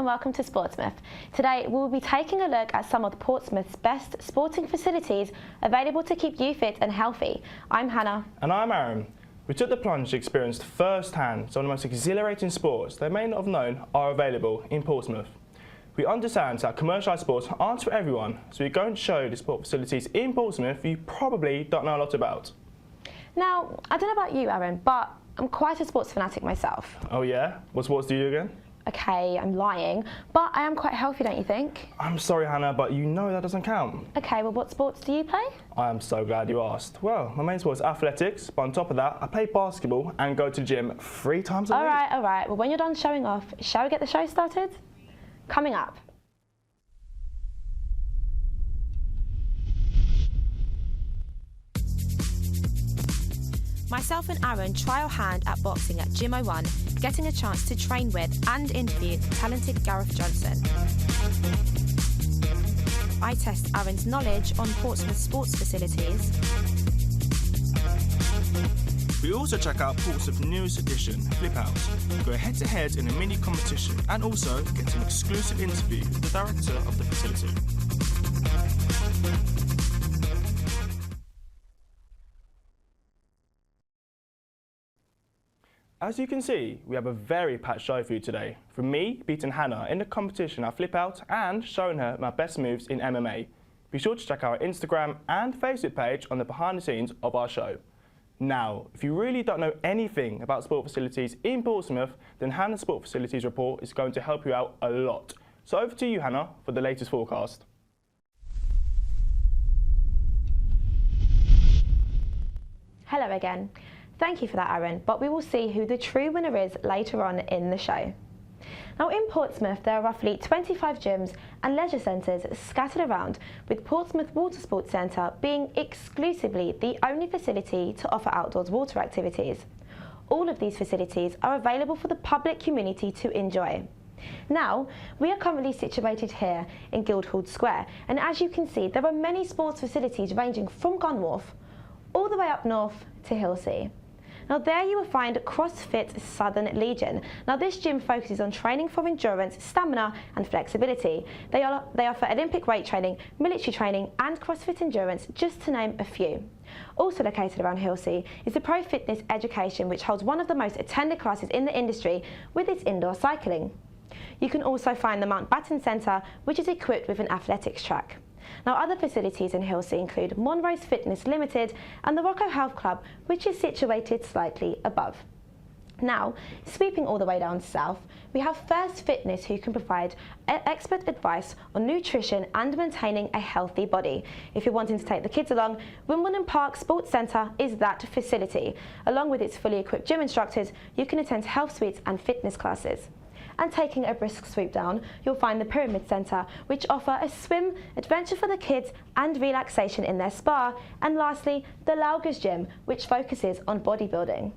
and welcome to Sportsmouth. Today we will be taking a look at some of Portsmouth's best sporting facilities available to keep you fit and healthy. I'm Hannah. And I'm Aaron. We took the plunge and experienced firsthand some of the most exhilarating sports they may not have known are available in Portsmouth. We understand that commercialised sports aren't for everyone, so we're going to show the sport facilities in Portsmouth you probably don't know a lot about. Now, I don't know about you, Aaron, but I'm quite a sports fanatic myself. Oh yeah? What sports do you do again? Okay, I'm lying, but I am quite healthy, don't you think? I'm sorry, Hannah, but you know that doesn't count. Okay, well, what sports do you play? I am so glad you asked. Well, my main sport is athletics, but on top of that, I play basketball and go to the gym 3 times a week. All right. Well, when you're done showing off, shall we get the show started? Coming up. Myself and Aaron try our hand at boxing at Gym 01, getting a chance to train with and interview the talented Gareth Johnson. I test Aaron's knowledge on Portsmouth sports facilities. We also check out Portsmouth's newest edition, Flip Out. Go head-to-head in a mini competition and also get an exclusive interview with the director of the facility. As you can see, we have a very packed show for you today. From me beating Hannah in the competition at Flip Out and showing her my best moves in MMA. Be sure to check out our Instagram and Facebook page on the behind the scenes of our show. Now, if you really don't know anything about sport facilities in Portsmouth, then Hannah's Sport Facilities Report is going to help you out a lot. So over to you, Hannah, for the latest forecast. Hello again. Thank you for that, Aaron, but we will see who the true winner is later on in the show. Now, in Portsmouth, there are roughly 25 gyms and leisure centres scattered around, with Portsmouth Water Sports Centre being exclusively the only facility to offer outdoors water activities. All of these facilities are available for the public community to enjoy. Now, we are currently situated here in Guildhall Square, and as you can see, there are many sports facilities ranging from Gunwharf all the way up north to Hillsea. Now there you will find CrossFit Southern Legion. Now this gym focuses on training for endurance, stamina and flexibility. They offer Olympic weight training, military training and CrossFit endurance, just to name a few. Also located around Hillsea is the Pro Fitness Education, which holds one of the most attended classes in the industry with its indoor cycling. You can also find the Mountbatten Centre, which is equipped with an athletics track. Now, other facilities in Hillsea include Monrose Fitness Limited and the Rocco Health Club, which is situated slightly above. Now, sweeping all the way down south, we have First Fitness, who can provide expert advice on nutrition and maintaining a healthy body. If you're wanting to take the kids along, Wimbledon Park Sports Centre is that facility. Along with its fully equipped gym instructors, you can attend health suites and fitness classes. And taking a brisk sweep down, you'll find the Pyramid Centre, which offer a swim, adventure for the kids and relaxation in their spa. And lastly, the Laugers Gym, which focuses on bodybuilding.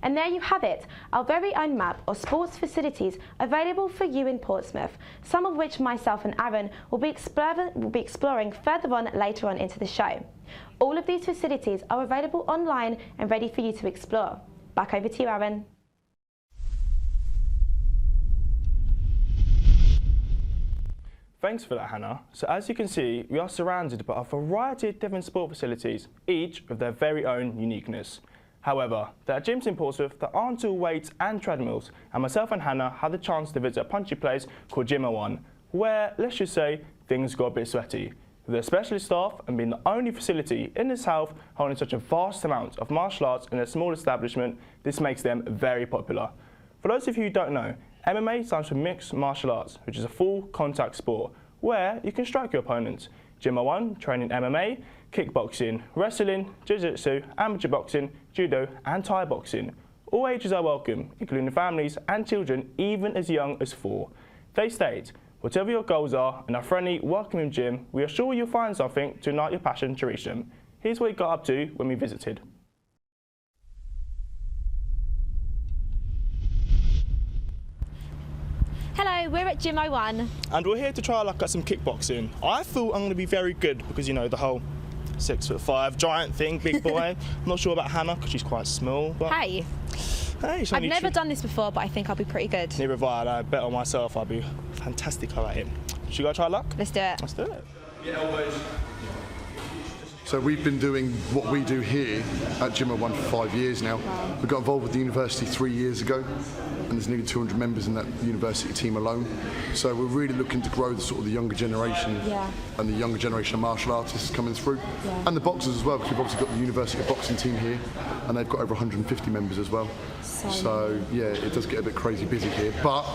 And there you have it, our very own map of sports facilities available for you in Portsmouth, some of which myself and Aaron will be exploring further on later on into the show. All of these facilities are available online and ready for you to explore. Back over to you, Aaron. Thanks for that, Hannah. So as you can see, we are surrounded by a variety of different sport facilities, each with their very own uniqueness. However, there are gyms in Portsmouth that aren't all weights and treadmills, and myself and Hannah had the chance to visit a punchy place called Gym 01, where, let's just say, things got a bit sweaty. With their specialist staff and being the only facility in the south holding such a vast amount of martial arts in a small establishment, this makes them very popular. For those of you who don't know, MMA stands for Mixed Martial Arts, which is a full contact sport where you can strike your opponent. Gym 01 training MMA, kickboxing, wrestling, jiu-jitsu, amateur boxing, judo and Thai boxing. All ages are welcome, including families and children even as young as 4. They state, whatever your goals are in our friendly, welcoming gym, we are sure you'll find something to ignite your passion to reach them. Here's what we got up to when we visited. Hello, we're at Gym 01. And we're here to try our luck at some kickboxing. I thought I'm going to be very good because, you know, the whole 6'5" giant thing, big boy. I'm not sure about Hannah because she's quite small. But Hey. Hey, it's I've only never done this before, but I think I'll be pretty good. Neither have I bet on myself I'll be fantastic at it. Should we go try luck? Let's do it. Let's do it. So we've been doing what we do here at Gym 1 for 5 years now. Wow. We got involved with the university 3 years ago, and there's nearly 200 members in that university team alone. So we're really looking to grow the sort of the younger generation and the younger generation of martial artists coming through, and the boxers as well, because we've obviously got the university boxing team here, and they've got over 150 members as well. So yeah, it does get a bit crazy busy here, but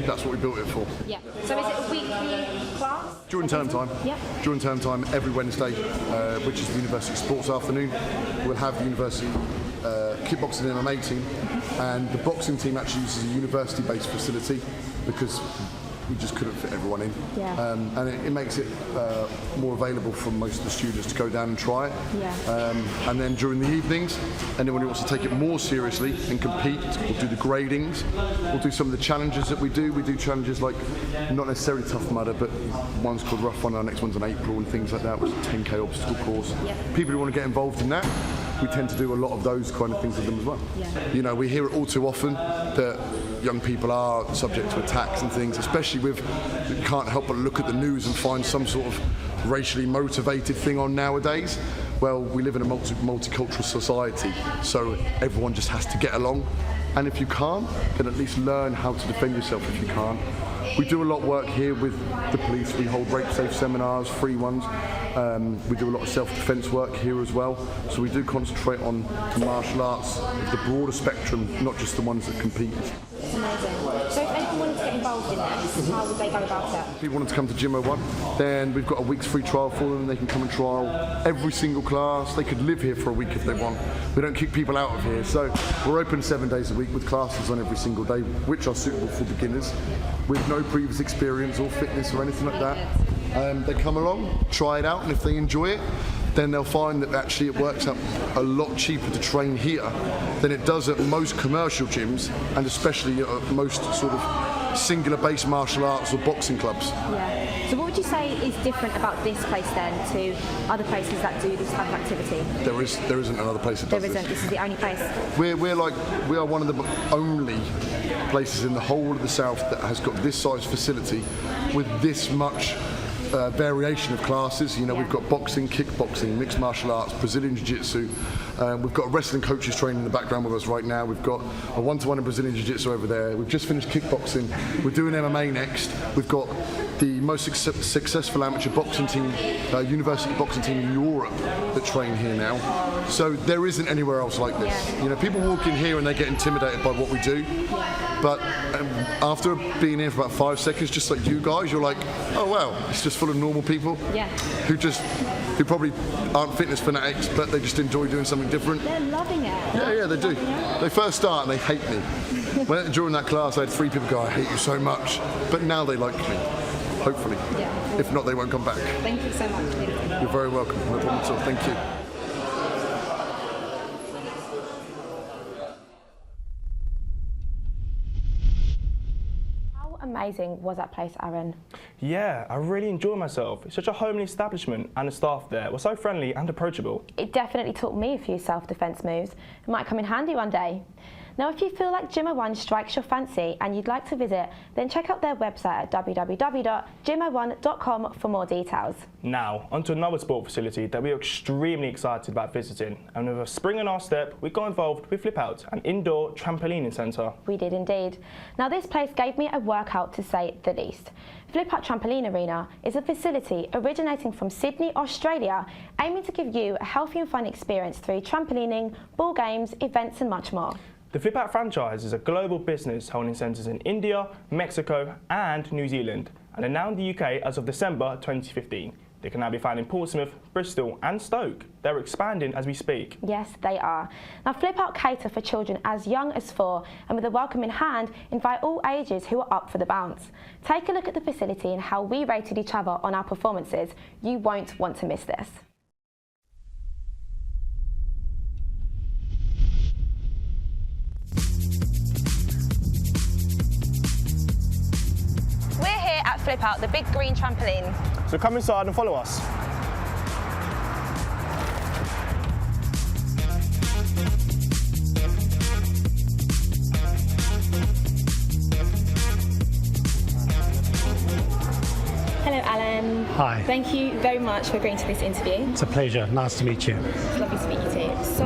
that's what we built it for. Yeah. So is it a weekly class? During term time, during term time, every Wednesday, which is the university sports afternoon, we'll have the university kickboxing and MMA team, and the boxing team actually uses a university-based facility because we just couldn't fit everyone in. And it makes it more available for most of the students to go down and try it. And then during the evenings, anyone who wants to take it more seriously and compete, we'll do the gradings, we'll do some of the challenges that we do. We do challenges like, not necessarily Tough Mudder, but one's called Rough One, our next one's in April, and things like that, which is a 10K obstacle course. People who want to get involved in that, we tend to do a lot of those kind of things with them as well. You know, we hear it all too often that young people are subject to attacks and things, especially with, you can't help but look at the news and find some sort of racially motivated thing on nowadays. Well, we live in a multicultural society, so everyone just has to get along. And if you can't, then at least learn how to defend yourself if you can't. We do a lot of work here with the police. We hold rape-safe seminars, free ones. We do a lot of self-defence work here as well. So we do concentrate on the martial arts of the broader spectrum, not just the ones that compete. Amazing. So if anyone wanted to get involved in this, how would they go about it? If people wanted to come to Gym 1, then we've got a week's free trial for them. They can come and trial every single class. They could live here for a week if they want. We don't kick people out of here. So we're open 7 days a week with classes on every single day, which are suitable for beginners with no previous experience or fitness or anything like that. They come along, try it out, and if they enjoy it, then they'll find that actually it works out a lot cheaper to train here than it does at most commercial gyms, and especially at most sort of singular-based martial arts or boxing clubs. So what would you say is different about this place then to other places that do this type of activity? There isn't another place that does this. There isn't. This is the only place. We are one of the only places in the whole of the south that has got this size facility with this much variation of classes. You know, we've got boxing, kickboxing, mixed martial arts, Brazilian Jiu-Jitsu. We've got wrestling coaches training in the background with us right now. We've got a one-to-one in Brazilian Jiu-Jitsu over there. We've just finished kickboxing. We're doing MMA next. We've got the most successful amateur boxing team, university boxing team in Europe that train here now. So there isn't anywhere else like this. You know, people walk in here and they get intimidated by what we do. But after being here for about 5 seconds, just like you guys, you're like, oh wow, it's just full of normal people who probably aren't fitness fanatics, but they just enjoy doing something different. They're loving it. Yeah, they do. They first start and they hate me. During that class, I had 3 people go, I hate you so much. But now they like me, hopefully. If not, they won't come back. Thank you so much. You're very welcome. No problem at all. Thank you. Amazing was that place, Aaron? Yeah, I really enjoyed myself. It's such a homely establishment, and the staff there were so friendly and approachable. It definitely taught me a few self-defence moves. It might come in handy one day. Now, if you feel like Gym 1 strikes your fancy and you'd like to visit, then check out their website at www.gym01.com for more details. Now, onto another sport facility that we are extremely excited about visiting. And with a spring in our step, we got involved with Flip Out, an indoor trampolining centre. We did indeed. Now, this place gave me a workout to say the least. Flip Out Trampoline Arena is a facility originating from Sydney, Australia, aiming to give you a healthy and fun experience through trampolining, ball games, events and much more. The Flip Out franchise is a global business holding centres in India, Mexico and New Zealand, and are now in the UK as of December 2015. They can now be found in Portsmouth, Bristol and Stoke. They're expanding as we speak. Yes, they are. Now, Flip Out cater for children as young as 4, and with a welcome in hand, invite all ages who are up for the bounce. Take a look at the facility and how we rated each other on our performances. You won't want to miss this. We're here at Flip Out, the big green trampoline. So come inside and follow us. Hi. Thank you very much for agreeing to this interview. It's a pleasure. Nice to meet you. It's lovely to meet you too. So,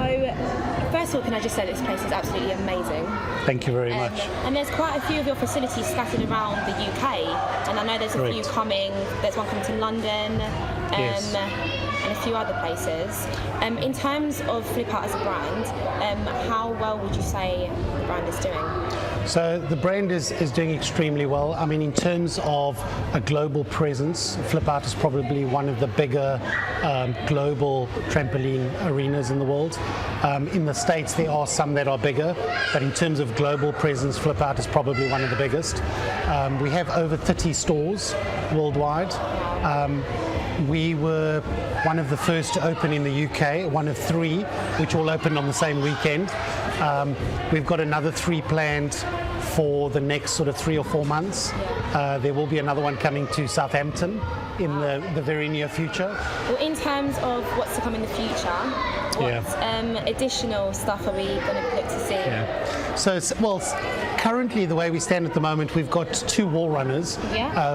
first of all, can I just say this place is absolutely amazing. Thank you very much. And there's quite a few of your facilities scattered around the UK, and I know there's a few coming. There's one coming to London, Yes. and a few other places. In terms of Flip Out as a brand, how well would you say the brand is doing? So the brand is doing extremely well. I mean, in terms of a global presence, Flip Out is probably one of the bigger global trampoline arenas in the world. In the States, there are some that are bigger, but in terms of global presence, Flip Out is probably one of the biggest. We have over 30 stores worldwide. We were one of the first to open in the UK, one of 3, which all opened on the same weekend. We've got another 3 planned for the next sort of 3 or 4 months. There will be another one coming to Southampton in the very near future. Well, in terms of what's to come in the future, what additional stuff are we going to look to see? So, currently the way we stand at the moment, we've got 2 wall runners,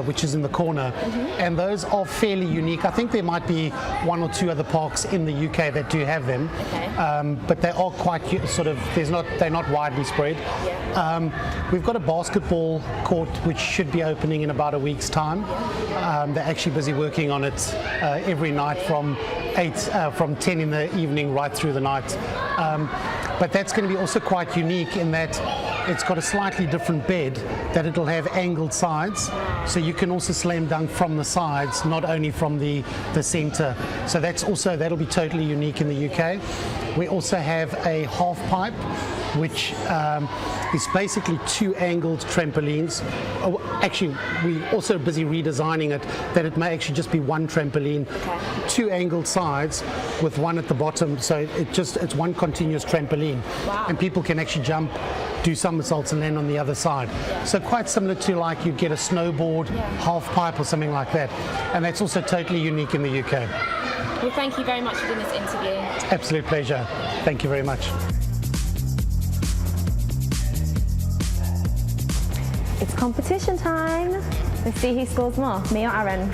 which is in the corner, and those are fairly unique. I think there might be 1 or 2 other parks in the UK that do have them, but they are quite sort of, they're not widely spread. We've got a basketball court which should be opening in about a week's time. They're actually busy working on it every night from 10 in the evening right through the night. But that's going to be also quite unique in that it's got a slightly different bed, that it'll have angled sides, so you can also slam dunk from the sides, not only from the center. So that'll be totally unique in the UK. We also have a half pipe, which is basically 2 angled trampolines. Actually, we're also busy redesigning it, that it may actually just be 1 trampoline, 2 angled sides with 1 at the bottom, so it's 1 continuous trampoline. And people can actually jump, do somersaults and land on the other side. So quite similar to like you'd get a snowboard, half pipe or something like that. And that's also totally unique in the UK. Well, thank you very much for doing this interview. Absolute pleasure. Thank you very much. It's competition time. Let's see who scores more, me or Aaron.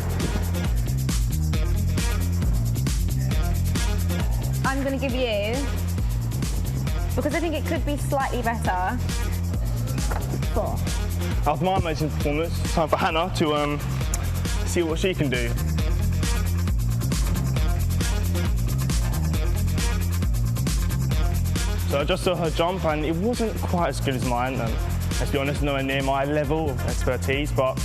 I'm going to give you, because I think it could be slightly better, 4. After my amazing performance, it's time for Hannah to see what she can do. So I just saw her jump and it wasn't quite as good as mine. And let's be honest, nowhere near my level of expertise, but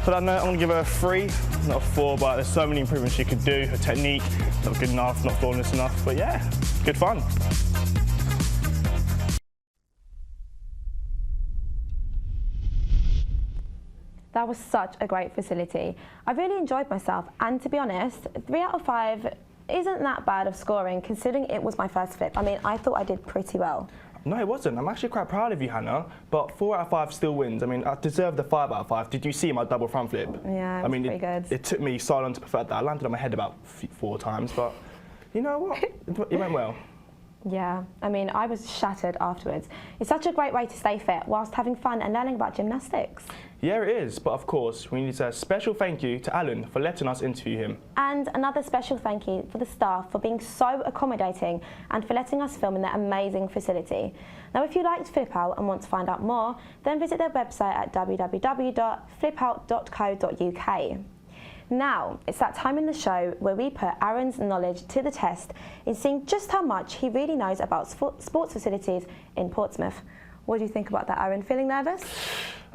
for that note, I'm going to give her a 3, not a 4, but there's so many improvements she could do. Her technique, not good enough, not flawless enough, but yeah, good fun. That was such a great facility. I really enjoyed myself, and to be honest, 3 out of 5 isn't that bad of scoring considering it was my first flip. I mean, I thought I did pretty well. No, it wasn't. I'm actually quite proud of you, Hannah, but 4 out of 5 still wins. I mean, I deserved the 5 out of 5. Did you see my double front flip? Yeah, it was pretty good. It took me so long to perfect that. I landed on my head about 4 times, but you know what? It went well. Yeah, I mean, I was shattered afterwards. It's such a great way to stay fit whilst having fun and learning about gymnastics. Yeah, it is, but of course, we need to say a special thank you to Alan for letting us interview him. And another special thank you for the staff for being so accommodating and for letting us film in their amazing facility. Now, if you liked Flip Out and want to find out more, then visit their website at www.flipout.co.uk. Now, it's that time in the show where we put Aaron's knowledge to the test in seeing just how much he really knows about sports facilities in Portsmouth. What do you think about that, Aaron? Feeling nervous?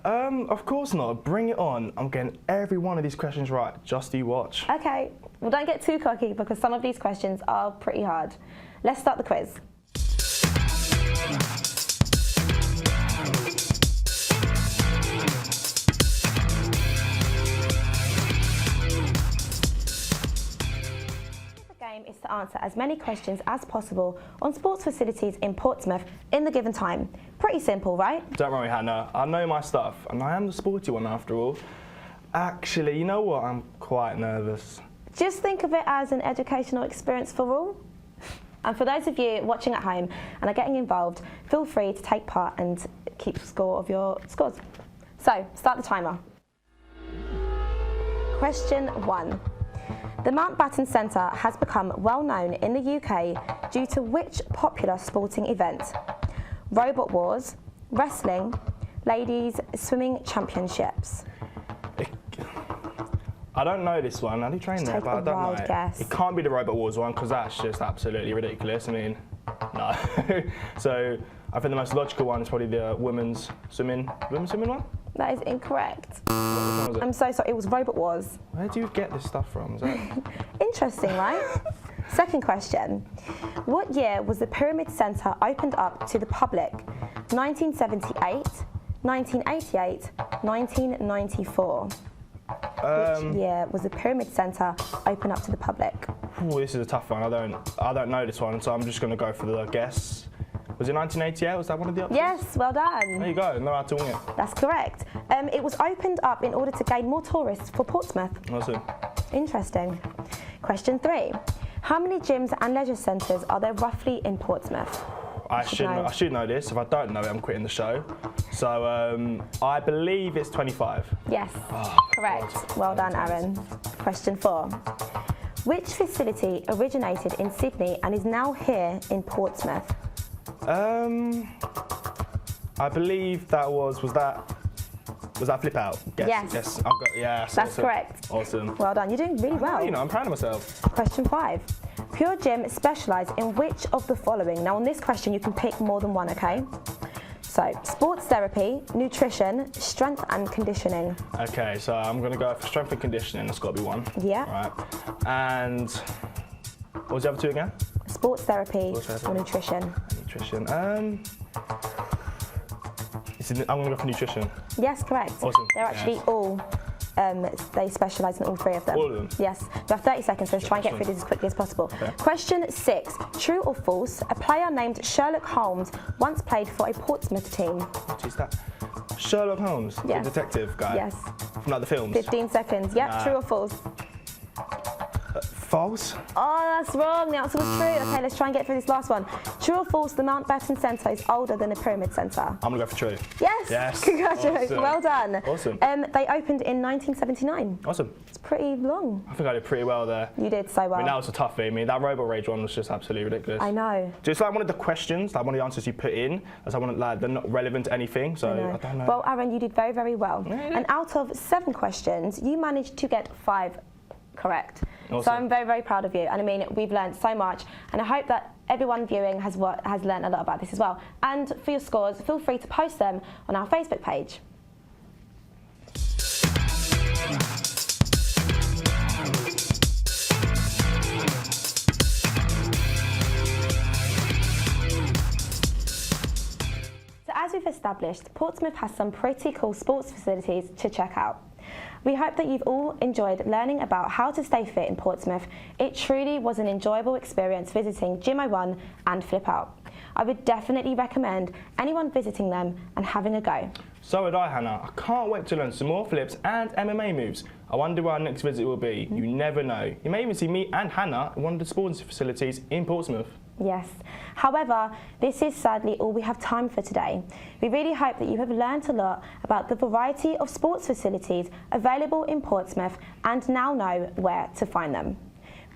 Of course not. Bring it on. I'm getting every one of these questions right. Just you watch. Okay. Well, don't get too cocky because some of these questions are pretty hard. Let's start the quiz. Is to answer as many questions as possible on sports facilities in Portsmouth in the given time. Pretty simple, right? Don't worry, Hannah. I know my stuff, and I am the sporty one after all. Actually, you know what? I'm quite nervous. Just think of it as an educational experience for all. And for those of you watching at home and are getting involved, feel free to take part and keep score of your scores. So, start the timer. Question 1. The Mountbatten Centre has become well known in the UK due to which popular sporting event? Robot Wars, wrestling, ladies swimming championships. I don't know this one. I do train there, take but I a don't know wild it. guess. It can't be the Robot Wars one because that's just absolutely ridiculous. I mean, no. So I think the most logical one is probably the women's swimming one. That is incorrect. What was it? I'm so sorry, it was Robot Wars. Where do you get this stuff from? Is that... Interesting, right? Second question. What year was the Pyramid Centre opened up to the public? 1978, 1988, 1994. Which year was the Pyramid Centre opened up to the public? Ooh, this is a tough one. I don't know this one, so I'm just going to go for the guess. Was it 1988? Was that one of the options? Yes, well done. There you go. Know how to wing it. That's correct. It was opened up in order to gain more tourists for Portsmouth. Awesome. Interesting. Question 3. How many gyms and leisure centres are there roughly in Portsmouth? I should know this. If I don't know it, I'm quitting the show. So I believe it's 25. Yes, correct. Well done, Aaron. Question 4. Which facility originated in Sydney and is now here in Portsmouth? I believe that was that Flip Out? Yes. Yes. That's awesome. correct. Awesome. Well done. You're doing really well. You know, I'm proud of myself. Question 5. Pure Gym specialise in which of the following? Now, on this question, you can pick more than one, okay? So, sports therapy, nutrition, strength and conditioning. Okay, so I'm going to go for strength and conditioning. That's got to be one. Yeah. Right. And what was the other two again? Sports therapy or nutrition. Nutrition. I'm going to go for nutrition. Yes, correct. Awesome. They're actually all, they specialise in all 3 of them. All of them? Yes. We have 30 seconds, so let's try and get through this as quickly as possible. Okay. Question 6. True or false, a player named Sherlock Holmes once played for a Portsmouth team? What is that? Sherlock Holmes, Yes. the detective guy? Yes. From like the films? 15 seconds. Yep, true or false? False? Oh, that's wrong. The answer was true. Okay, let's try and get through this last one. True or false, the Mountbatten Centre is older than the Pyramid Centre? I'm going to go for true. Yes. Yes. Congratulations. Awesome. Well done. Awesome. They opened in 1979. Awesome. It's pretty long. I think I did pretty well there. You did so well. I mean, that was a toughie. I mean, that Robo Rage one was just absolutely ridiculous. I know. Just like one of the questions, like one of the answers you put in, as I wanted, like they're not relevant to anything, so I don't know. Well, Aaron, you did very, very well. Yeah. And out of 7 questions, you managed to get 5 correct. Awesome. So I'm very, very proud of you. And I mean, we've learned so much, and I hope that everyone viewing has learned a lot about this as well. And for your scores, feel free to post them on our Facebook page. So as we've established, Portsmouth has some pretty cool sports facilities to check out. We hope that you've all enjoyed learning about how to stay fit in Portsmouth. It truly was an enjoyable experience visiting Gym 01 and Flip Out. I would definitely recommend anyone visiting them and having a go. So would I, Hannah. I can't wait to learn some more flips and MMA moves. I wonder where our next visit will be. You never know. You may even see me and Hannah in one of the sports facilities in Portsmouth. Yes. However, this is sadly all we have time for today. We really hope that you have learned a lot about the variety of sports facilities available in Portsmouth and now know where to find them.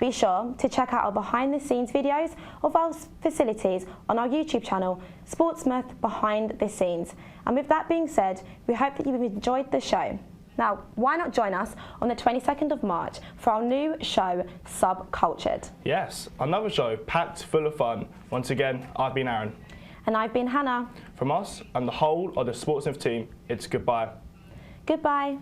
Be sure to check out our behind the scenes videos of our facilities on our YouTube channel, Sportsmouth Behind the Scenes. And with that being said, we hope that you've enjoyed the show. Now, why not join us on the 22nd of March for our new show, Subcultured? Yes, another show packed full of fun. Once again, I've been Aaron. And I've been Hannah. From us and the whole of the Sportsmouth team, it's goodbye. Goodbye.